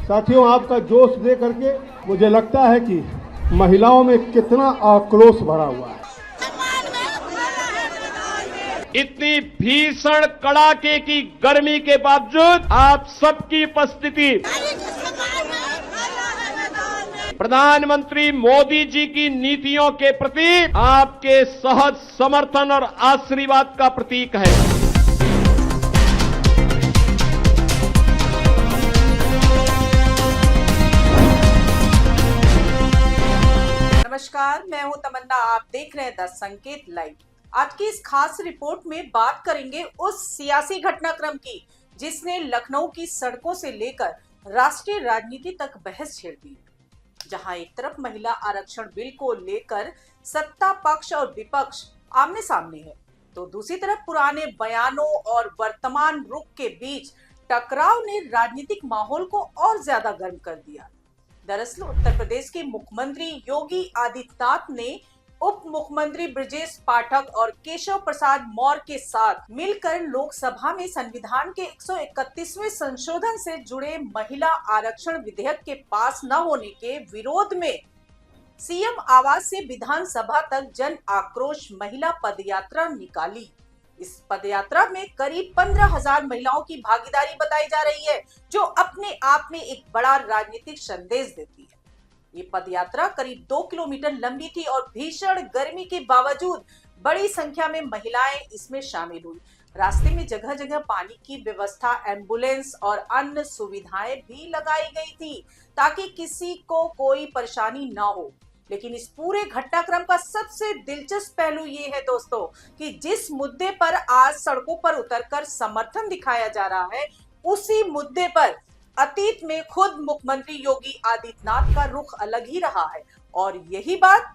साथियों, आपका जोश दे करके मुझे लगता है कि महिलाओं में कितना आक्रोश भरा हुआ है। इतनी भीषण कड़ाके की गर्मी के बावजूद आप सबकी उपस्थिति प्रधानमंत्री मोदी जी की नीतियों के प्रति आपके सहज समर्थन और आशीर्वाद का प्रतीक है। नमस्कार, मैं हूं तमन्ना। आप देख रहे हैं द संकेत लाइव। आज की इस खास रिपोर्ट में बात करेंगे उस सियासी घटनाक्रम की जिसने लखनऊ की सड़कों से लेकर राष्ट्रीय राजनीति तक बहस छेड़ दी। जहां एक तरफ महिला आरक्षण बिल को लेकर सत्ता पक्ष और विपक्ष आमने सामने है, तो दूसरी तरफ पुराने बयानों और वर्तमान रुख के बीच टकराव ने राजनीतिक माहौल को और ज्यादा गर्म कर दिया। दरअसल उत्तर प्रदेश के मुख्यमंत्री योगी आदित्यनाथ ने उप मुख्यमंत्री ब्रजेश पाठक और केशव प्रसाद मौर्य के साथ मिलकर लोकसभा में संविधान के 131वें संशोधन से जुड़े महिला आरक्षण विधेयक के पास न होने के विरोध में सीएम आवास से विधानसभा तक जन आक्रोश महिला पदयात्रा निकाली। इस पदयात्रा में करीब 15,000 महिलाओं की भागीदारी बताई जा रही है, जो अपने आप में एक बड़ा राजनीतिक संदेश देती है। ये पदयात्रा करीब 2 किलोमीटर लंबी थी और भीषण गर्मी के बावजूद बड़ी संख्या में महिलाएं इसमें शामिल हुई। रास्ते में जगह जगह पानी की व्यवस्था, एम्बुलेंस और अन्य सुविधाएं भी लगाई गई थी ताकि किसी को कोई परेशानी ना हो। लेकिन इस पूरे घटनाक्रम का सबसे दिलचस्प पहलू ये है दोस्तों कि जिस मुद्दे पर आज सड़कों पर उतरकर समर्थन दिखाया जा रहा है, उसी मुद्दे पर अतीत में खुद मुख्यमंत्री योगी आदित्यनाथ का रुख अलग ही रहा है और यही बात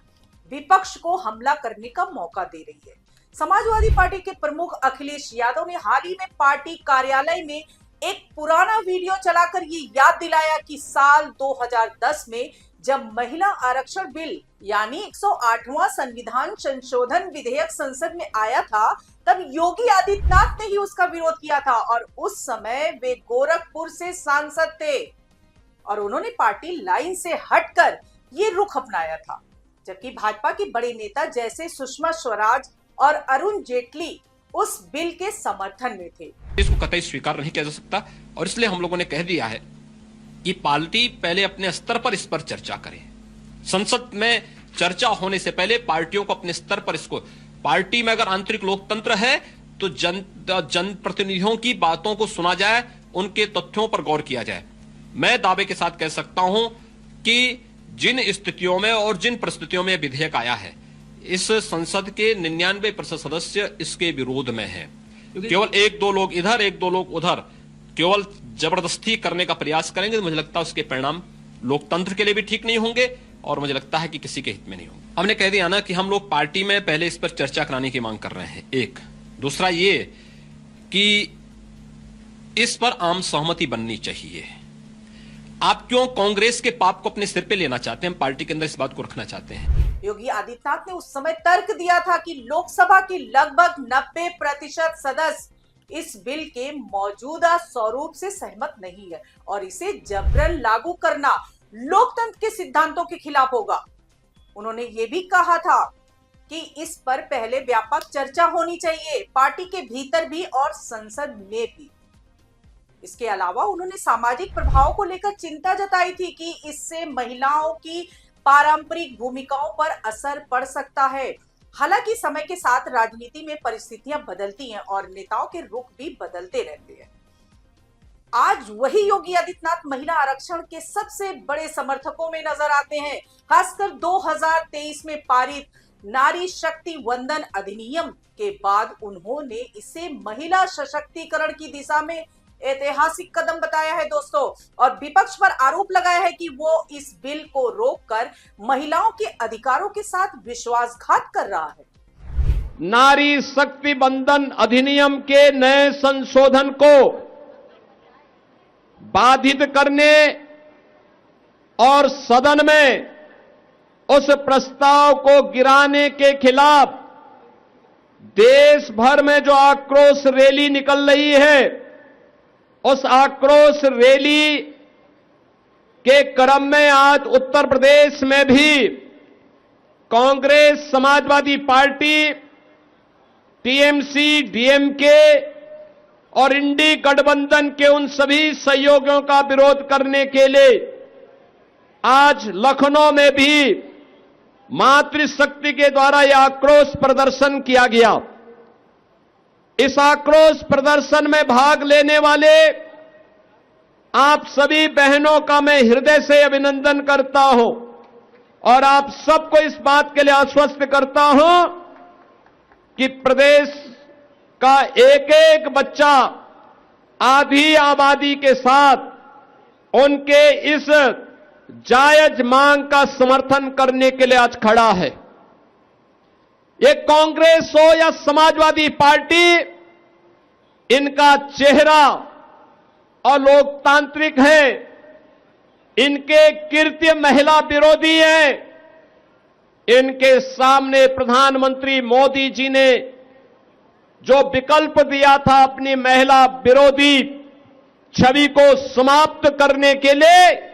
विपक्ष को हमला करने का मौका दे रही है। समाजवादी पार्टी के प्रमुख अखिलेश यादव ने हाल ही में पार्टी कार्यालय में एक पुराना वीडियो चलाकर ये याद दिलाया कि साल 2010 में जब महिला आरक्षण बिल यानी 108वां संविधान संशोधन विधेयक संसद में आया था, तब योगी आदित्यनाथ ने ही उसका विरोध किया था और उस समय वे गोरखपुर से सांसद थे और उन्होंने पार्टी लाइन से हटकर ये रुख अपनाया था। जबकि भाजपा के बड़े नेता जैसे सुषमा स्वराज और अरुण जेटली उस बिल के समर्थन में थे। इसको कतई स्वीकार नहीं किया जा सकता और इसलिए हम लोगों ने कह दिया है कि पार्टी पहले अपने स्तर पर इस पर चर्चा करे। संसद में चर्चा होने से पहले पार्टियों को अपने स्तर पर इसको, पार्टी में अगर आंतरिक लोकतंत्र है तो जनप्रतिनिधियों की बातों को सुना जाए, उनके तथ्यों पर गौर किया जाए। मैं दावे के साथ कह सकता हूं कि जिन स्थितियों में और जिन परिस्थितियों में विधेयक आया है, इस संसद के 99% सदस्य इसके विरोध में हैं। केवल 1-2 लोग इधर 1-2 लोग उधर केवल जबरदस्ती करने का प्रयास करेंगे तो मुझे लगता है उसके परिणाम लोकतंत्र के लिए भी ठीक नहीं होंगे और मुझे लगता है कि किसी के हित में नहीं होंगे। हमने कह दिया ना कि हम लोग पार्टी में पहले इस पर चर्चा कराने की मांग कर रहे हैं। एक दूसरा ये कि इस पर आम सहमति बननी चाहिए। आप क्यों कांग्रेस के पाप को अपने सिर पे लेना चाहते हैं? हम पार्टी के अंदर इस बात को रखना चाहते हैं। योगी आदित्यनाथ ने उस समय तर्क दिया था कि लोकसभा की लगभग 90% सदस्य इस बिल के मौजूदा स्वरूप से सहमत नहीं है और इसे जबरन लागू करना लोकतंत्र के सिद्धांतों के खिलाफ होगा। उन्होंने ये भी कहा था कि इस पर पहले व्यापक चर्चा होनी चाहिए, पार्टी के भीतर भी और संसद में भी। इसके अलावा उन्होंने सामाजिक प्रभाव को लेकर चिंता जताई थी कि इससे महिलाओं की पारंपरिक भूमिकाओं पर असर पड़ सकता है। हालांकि समय के साथ राजनीति में परिस्थितियां बदलती हैं और नेताओं के रुख भी बदलते रहते हैं। आज वही योगी आदित्यनाथ महिला आरक्षण के सबसे बड़े समर्थकों में नजर आते हैं। खासकर 2023 में पारित नारी शक्ति वंदन अधिनियम के बाद उन्होंने इसे महिला सशक्तिकरण की दिशा में ऐतिहासिक कदम बताया है दोस्तों, और विपक्ष पर आरोप लगाया है कि वो इस बिल को रोककर महिलाओं के अधिकारों के साथ विश्वासघात कर रहा है। नारी शक्ति वंदन अधिनियम के नए संशोधन को बाधित करने और सदन में उस प्रस्ताव को गिराने के खिलाफ देश भर में जो आक्रोश रैली निकल रही है, उस आक्रोश रैली के क्रम में आज उत्तर प्रदेश में भी Congress, Samajwadi party, TMC, DMK और इंडी गठबंधन के उन सभी सहयोगियों का विरोध करने के लिए आज लखनऊ में भी मातृशक्ति के द्वारा यह आक्रोश प्रदर्शन किया गया। इस आक्रोश प्रदर्शन में भाग लेने वाले आप सभी बहनों का मैं हृदय से अभिनंदन करता हूं और आप सबको इस बात के लिए आश्वस्त करता हूं कि प्रदेश का एक एक बच्चा आधी आबादी के साथ उनके इस जायज मांग का समर्थन करने के लिए आज खड़ा है। ये कांग्रेस हो या समाजवादी पार्टी, इनका चेहरा और लोकतांत्रिक है, इनके कृत्य महिला विरोधी है। इनके सामने प्रधानमंत्री मोदी जी ने जो विकल्प दिया था अपनी महिला विरोधी छवि को समाप्त करने के लिए,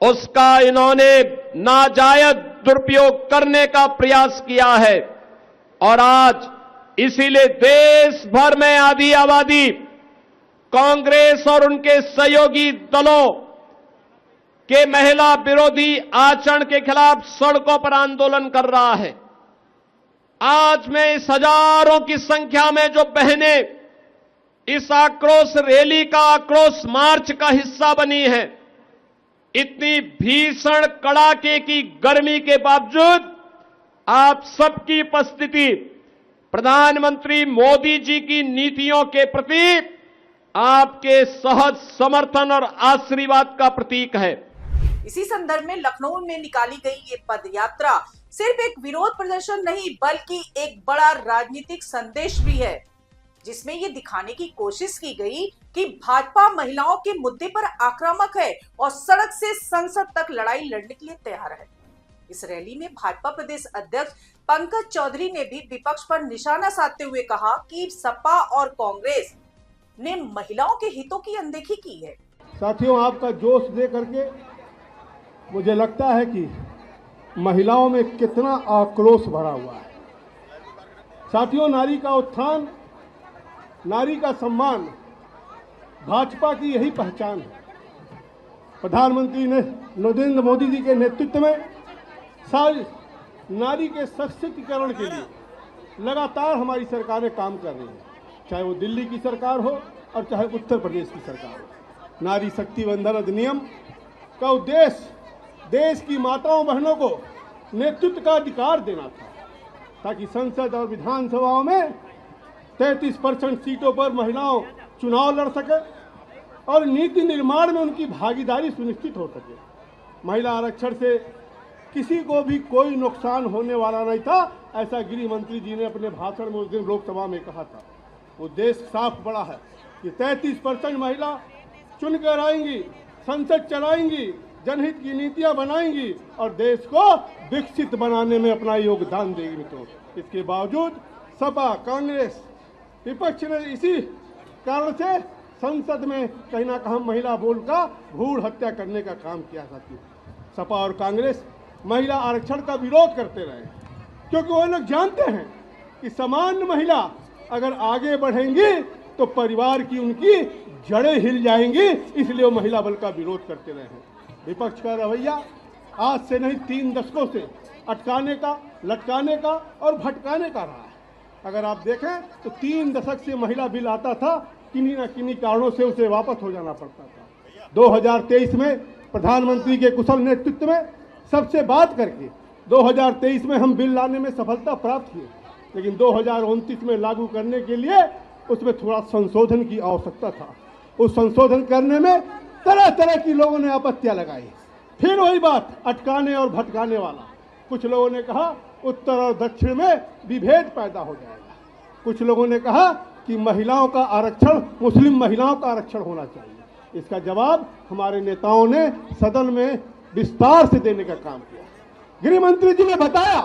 उसका इन्होंने नाजायज दुरुपयोग करने का प्रयास किया है। और आज इसीलिए देश भर में आधी आबादी कांग्रेस और उनके सहयोगी दलों के महिला विरोधी आचरण के खिलाफ सड़कों पर आंदोलन कर रहा है। आज मैं इस हजारों की संख्या में जो बहनें इस आक्रोश रैली का, आक्रोश मार्च का हिस्सा बनी है, इतनी भीषण कड़ाके की गर्मी के बावजूद आप सबकी उपस्थिति प्रधानमंत्री मोदी जी की नीतियों के प्रति आपके सहज समर्थन और आशीर्वाद का प्रतीक है। इसी संदर्भ में लखनऊ में निकाली गई ये पद यात्रा सिर्फ एक विरोध प्रदर्शन नहीं बल्कि एक बड़ा राजनीतिक संदेश भी है, जिसमें ये दिखाने की कोशिश की गई कि भाजपा महिलाओं के मुद्दे पर आक्रामक है और सड़क से संसद तक लड़ाई लड़ने के लिए तैयार है। इस रैली में भाजपा प्रदेश अध्यक्ष पंकज चौधरी ने भी विपक्ष पर निशाना साधते हुए कहा कि सपा और कांग्रेस ने महिलाओं के हितों की अनदेखी की है। साथियों, आपका जोश देख करके मुझे लगता है कि महिलाओं में कितना आक्रोश भरा हुआ है। साथियों, नारी का उत्थान, नारी का सम्मान भाजपा की यही पहचान है। प्रधानमंत्री ने नरेंद्र मोदी जी के नेतृत्व में सारी नारी के सशक्तिकरण के लिए लगातार हमारी सरकारें काम कर रही हैं, चाहे वो दिल्ली की सरकार हो और चाहे उत्तर प्रदेश की सरकार हो। नारी शक्ति वंदन अधिनियम का उद्देश्य देश की माताओं बहनों को नेतृत्व का अधिकार देना था, ताकि संसद और विधानसभाओं में 33% सीटों पर महिलाओं चुनाव लड़ सके और नीति निर्माण में उनकी भागीदारी सुनिश्चित हो सके। महिला आरक्षण से किसी को भी कोई नुकसान होने वाला नहीं था, ऐसा गृह मंत्री जी ने अपने भाषण में उस दिन लोकसभा में कहा था। उद्देश्य साफ बड़ा है कि 33% महिला चुनकर आएंगी, संसद चलाएंगी, जनहित की नीतियां बनाएंगी और देश को विकसित बनाने में अपना योगदान देंगी। मित्रों, इसके बावजूद सपा, कांग्रेस, विपक्ष ने इसी कारण से संसद में कहीं ना कहीं महिला बोल का भ्रूण हत्या करने का काम किया। साथी, सपा और कांग्रेस महिला आरक्षण का विरोध करते रहे, क्योंकि वो लोग जानते हैं कि सामान्य महिला अगर आगे बढ़ेंगी तो परिवार की उनकी जड़ें हिल जाएंगी, इसलिए वो महिला बल का विरोध करते रहे हैं। विपक्ष का रवैया आज से नहीं 3 दशकों से अटकाने का, लटकाने का और भटकाने का रहा है। अगर आप देखें तो 3 दशक से महिला बिल आता था, किन्हीं न किन्हीं कारणों से उसे वापस हो जाना पड़ता था। 2023 में प्रधानमंत्री के कुशल नेतृत्व में सबसे बात करके 2023 में हम बिल लाने में सफलता प्राप्त किए, लेकिन 2029 में लागू करने के लिए उसमें थोड़ा संशोधन की आवश्यकता था। उस संशोधन करने में तरह तरह की लोगों ने आपत्तियां लगाई। फिर वही बात, अटकाने और भटकाने वाला। कुछ लोगों ने कहा उत्तर और दक्षिण में विभेद पैदा हो जाएगा। कुछ लोगों ने कहा कि महिलाओं का आरक्षण, मुस्लिम महिलाओं का आरक्षण होना चाहिए। इसका जवाब हमारे नेताओं ने सदन में विस्तार से देने का काम किया। गृह मंत्री जी ने बताया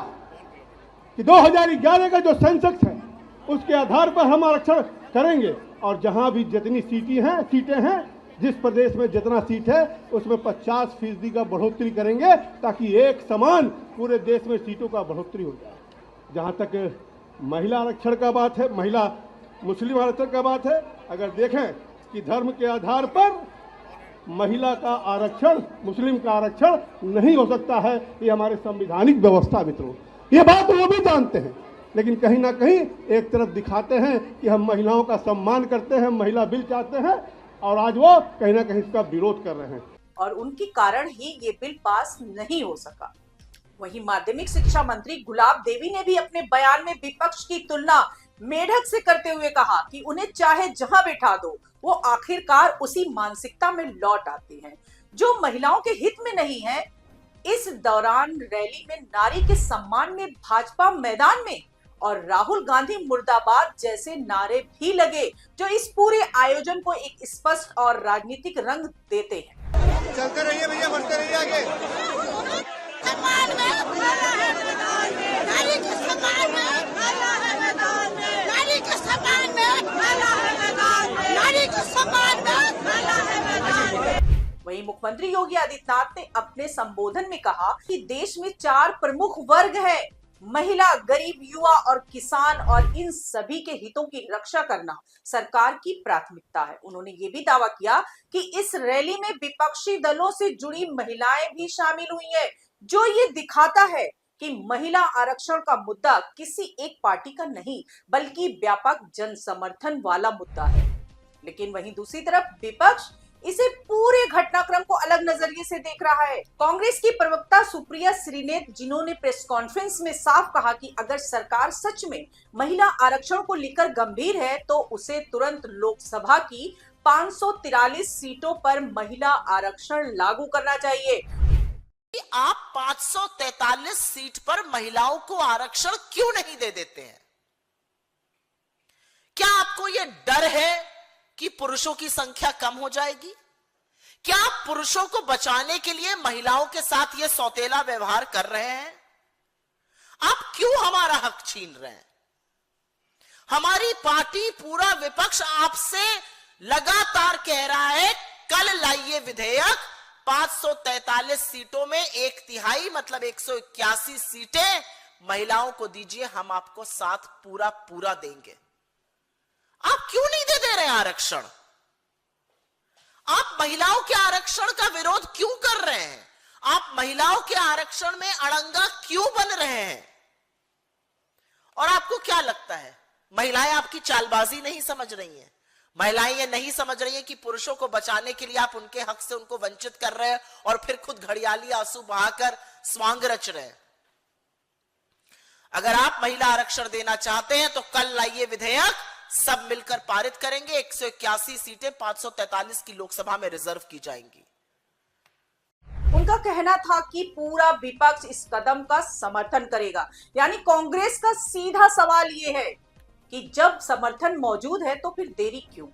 कि 2011 का जो सेंसस है उसके आधार पर हम आरक्षण करेंगे और जहां भी जितनी सीटें हैं जिस प्रदेश में जितना सीट है उसमें 50% का बढ़ोतरी करेंगे ताकि एक समान पूरे देश में सीटों का बढ़ोतरी हो जाए। जहां तक महिला आरक्षण का बात है, महिला मुस्लिम आरक्षण का बात है, अगर देखें कि धर्म के आधार पर महिला का आरक्षण, मुस्लिम का आरक्षण नहीं हो सकता है, ये हमारे संवैधानिक व्यवस्था मित्रों, ये बात वो भी जानते हैं, लेकिन कहीं ना कहीं एक तरफ दिखाते हैं कि हम महिलाओं का सम्मान करते हैं, महिला बिल चाहते हैं, और आज वो कहीं ना कहीं इसका विरोध कर रहे हैं और उनके कारण ही ये बिल पास नहीं हो सका। वहीं माध्यमिक शिक्षा मंत्री गुलाब देवी ने भी अपने बयान में विपक्ष की तुलना मेढक से करते हुए कहा कि उन्हें चाहे जहां बैठा दो वो आखिरकार उसी मानसिकता में लौट आते हैं जो महिलाओं के हित में नहीं है। इस दौरान रैली में नारी के सम्मान में भाजपा मैदान में और राहुल गांधी मुर्दाबाद जैसे नारे भी लगे, जो इस पूरे आयोजन को एक स्पष्ट और राजनीतिक रंग देते हैं। चलते रहिए भैया, बढ़ते रहिए आगे। सम्मान में खड़ा है मैदान में, नारी के सम्मान में खड़ा है मैदान में, नारी के सम्मान में खड़ा है मैदान में, नारी के सम्मान में खड़ा है मैदान में। वहीं मुख्यमंत्री योगी आदित्यनाथ ने अपने संबोधन में कहा कि देश में 4 प्रमुख वर्ग हैं, महिला, गरीब, युवा और किसान, और इन सभी के हितों की रक्षा करना सरकार की प्राथमिकता है। उन्होंने ये भी दावा किया कि इस रैली में विपक्षी दलों से जुड़ी महिलाएं भी शामिल हुई हैं, जो ये दिखाता है कि महिला आरक्षण का मुद्दा किसी एक पार्टी का नहीं बल्कि व्यापक जन समर्थन वाला मुद्दा है। लेकिन वहीं दूसरी तरफ विपक्ष इसे पूरे घटनाक्रम को अलग नजरिए से देख रहा है। कांग्रेस की प्रवक्ता सुप्रिया श्रीनेत, जिन्होंने प्रेस कॉन्फ्रेंस में साफ कहा कि अगर सरकार सच में महिला आरक्षण को लेकर गंभीर है तो उसे तुरंत लोकसभा की 543 सीटों पर महिला आरक्षण लागू करना चाहिए। आप 543 सीट पर महिलाओं को आरक्षण क्यों नहीं दे देते हैं? क्या आपको यह डर है कि पुरुषों की संख्या कम हो जाएगी? क्या आप पुरुषों को बचाने के लिए महिलाओं के साथ यह सौतेला व्यवहार कर रहे हैं? आप क्यों हमारा हक छीन रहे हैं? हमारी पार्टी, पूरा विपक्ष आपसे लगातार कह रहा है, कल लाइए विधेयक, 543 सीटों में 1/3 मतलब 181 सीटें महिलाओं को दीजिए, हम आपको साथ पूरा देंगे। आप क्यों नहीं दे रहे आरक्षण? आप महिलाओं के आरक्षण का विरोध क्यों कर रहे हैं? आप महिलाओं के आरक्षण में अड़ंगा क्यों बन रहे हैं? और आपको क्या लगता है, महिलाएं आपकी चालबाजी नहीं समझ रही हैं? महिलाएं ये नहीं समझ रही हैं कि पुरुषों को बचाने के लिए आप उनके हक से उनको वंचित कर रहे हैं और फिर खुद घड़ियाली आंसू बहाकर स्वांग रच रहे हैं? अगर आप महिला आरक्षण देना चाहते हैं तो कल लाइए विधेयक, सब मिलकर पारित करेंगे। 181 सीटें 543 की लोकसभा में रिजर्व की जाएंगी। उनका कहना था कि पूरा विपक्ष इस कदम का समर्थन करेगा। यानी कांग्रेस का सीधा सवाल यह है कि जब समर्थन मौजूद है तो फिर देरी क्यों?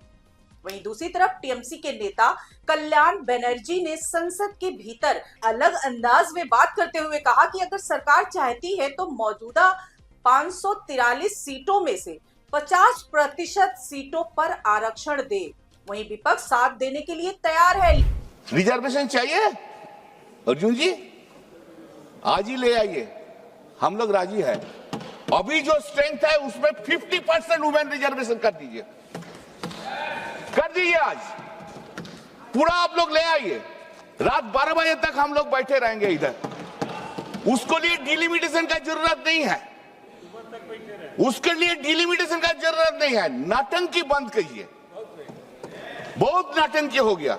वहीं दूसरी तरफ टीएमसी के नेता कल्याण बनर्जी ने संसद के भीतर अलग अंदाज में बात करते हुए कहा कि अगर सरकार चाहती है तो मौजूदा 543 सीटों में से 50% सीटों पर आरक्षण दे। वहीं विपक्ष साथ देने के लिए तैयार है। रिजर्वेशन चाहिए अर्जुन जी, आज ही ले आइए, हम लोग राजी है। अभी जो स्ट्रेंथ है उसमें 50% वुमेन रिजर्वेशन कर दीजिए, आज पूरा आप लोग ले आइए। रात 12 बजे तक हम लोग बैठे रहेंगे इधर। उसको लिए डिलिमिटेशन का जरूरत नहीं है, उसके लिए डिलिमिटेशन का जरूरत नहीं है। नाटंकी बंद कीजिए, बहुत नाटंकी हो गया,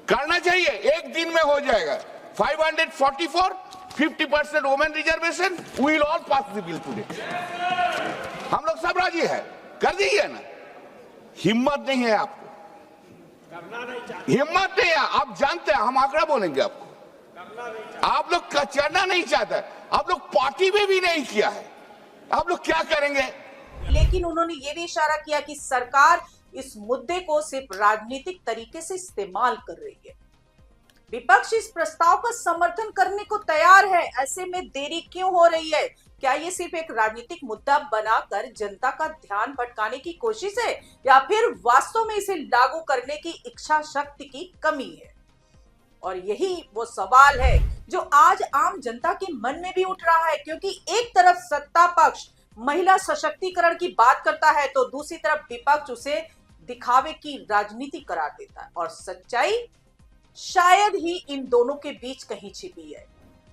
करना चाहिए, एक दिन में हो जाएगा। 544, 50% women reservation, we will all pass the bill today. हम लोग सब राजी है, कर दीजिए ना। हिम्मत नहीं है आपको, हिम्मत नहीं है। आप जानते हैं हम आंकड़ा बोलेंगे आपको। आप लोग कचरना नहीं चाहते, आप लोग पार्टी में भी नहीं किया है, आप लोग क्या करेंगे? लेकिन उन्होंने ये भी इशारा किया कि सरकार इस मुद्दे को सिर्फ राजनीतिक तरीके से इस्तेमाल कर रही है। विपक्ष इस प्रस्ताव का समर्थन करने को तैयार है, ऐसे में देरी क्यों हो रही है? क्या ये सिर्फ एक राजनीतिक मुद्दा बनाकर जनता का ध्यान भटकाने की कोशिश है या फिर वास्तव में इसे लागू करने की इच्छा शक्ति की कमी है? और यही वो सवाल है जो आज आम जनता के मन में भी उठ रहा है, क्योंकि एक तरफ सत्ता पक्ष महिला सशक्तिकरण की बात करता है तो दूसरी तरफ विपक्ष उसे दिखावे की राजनीति करार देता है और सच्चाई शायद ही इन दोनों के बीच कहीं छिपी है।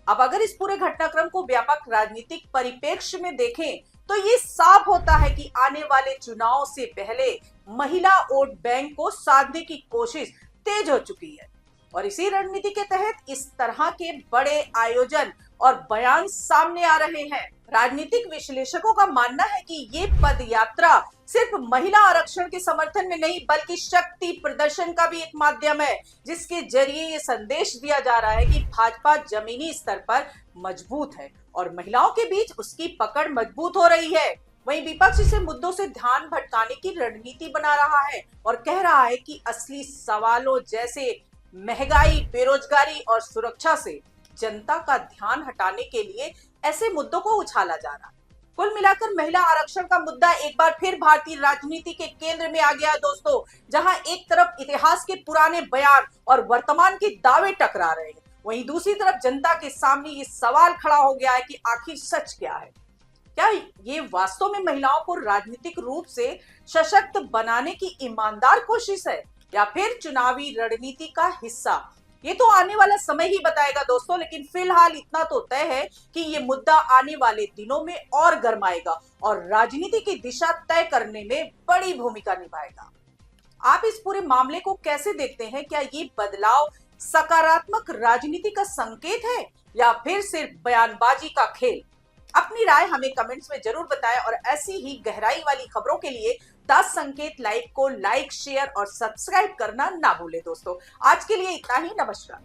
अब अगर इस पूरे घटनाक्रम को व्यापक राजनीतिक परिप्रेक्ष्य में देखें तो ये साफ होता है कि आने वाले चुनाव से पहले महिला वोट बैंक को साधने की कोशिश तेज हो चुकी है और इसी रणनीति के तहत इस तरह के बड़े आयोजन और बयान सामने आ रहे हैं। राजनीतिक विश्लेषकों का मानना है कि ये पद यात्रा सिर्फ महिला आरक्षण के समर्थन में नहीं बल्कि शक्ति प्रदर्शन का भी एक माध्यम है, जिसके जरिए ये संदेश दिया जा रहा है कि भाजपा जमीनी स्तर पर मजबूत है और महिलाओं के बीच उसकी पकड़ मजबूत हो रही है। वहीं विपक्ष इसे मुद्दों से ध्यान भटकाने की रणनीति बना रहा है और कह रहा है कि असली सवालों जैसे महंगाई, बेरोजगारी और सुरक्षा से जनता का ध्यान हटाने के लिए ऐसे मुद्दों को उछाला जा रहा है। कुल मिलाकर महिला आरक्षण का मुद्दा एक बार फिर भारतीय राजनीति के केंद्र में आ गया है दोस्तों, जहां एक तरफ इतिहास के पुराने बयान और वर्तमान के दावे टकरा रहे हैं, वहीं दूसरी तरफ जनता के सामने ये सवाल खड़ा हो गया है कि आखिर सच क्या है। क्या ये वास्तव में महिलाओं को राजनीतिक रूप से सशक्त बनाने की ईमानदार कोशिश है या फिर चुनावी रणनीति का हिस्सा? ये तो आने वाला समय ही बताएगा दोस्तों, लेकिन फिलहाल इतना तो तय है कि ये मुद्दा आने वाले दिनों में और गर्माएगा और राजनीति की दिशा तय करने में बड़ी भूमिका निभाएगा। आप इस पूरे मामले को कैसे देखते हैं? क्या ये बदलाव सकारात्मक राजनीति का संकेत है या फिर सिर्फ बयानबाजी का खेल? अपनी राय हमें कमेंट्स में जरूर बताएं और ऐसी ही गहराई वाली खबरों के लिए 10 संकेत लाइव को लाइक, शेयर और सब्सक्राइब करना ना भूलें दोस्तों। आज के लिए इतना ही, नमस्कार।